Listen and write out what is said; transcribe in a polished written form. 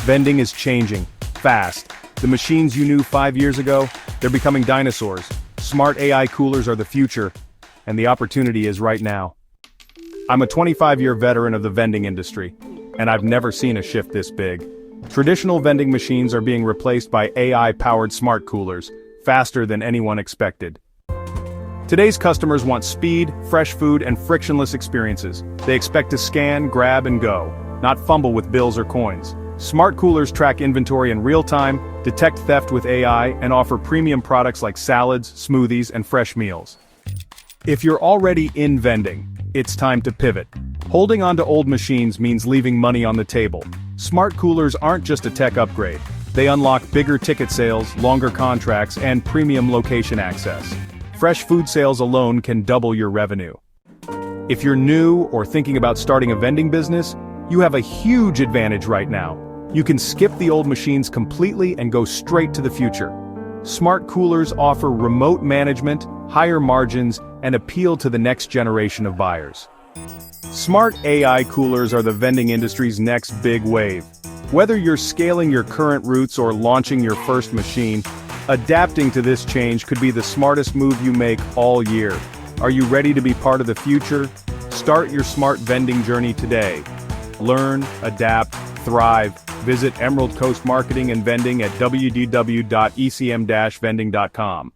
Vending is changing, fast. The machines you knew 5 years ago, they're becoming dinosaurs. Smart AI coolers are the future, and the opportunity is right now. I'm a 25-year veteran of the vending industry, and I've never seen a shift this big. Traditional vending machines are being replaced by AI-powered smart coolers, faster than anyone expected. Today's customers want speed, fresh food, and frictionless experiences. They expect to scan, grab, and go, not fumble with bills or coins. Smart coolers track inventory in real time, detect theft with AI, and offer premium products like salads, smoothies, and fresh meals. If you're already in vending, it's time to pivot. Holding on to old machines means leaving money on the table. Smart coolers aren't just a tech upgrade. They unlock bigger ticket sales, longer contracts, and premium location access. Fresh food sales alone can double your revenue. If you're new or thinking about starting a vending business, you have a huge advantage right now. You can skip the old machines completely and go straight to the future. Smart coolers offer remote management, higher margins, and appeal to the next generation of buyers. Smart AI coolers are the vending industry's next big wave. Whether you're scaling your current routes or launching your first machine, adapting to this change could be the smartest move you make all year. Are you ready to be part of the future? Start your smart vending journey today. Learn, adapt, thrive. Visit Emerald Coast Marketing and Vending at www.ecm-vending.com.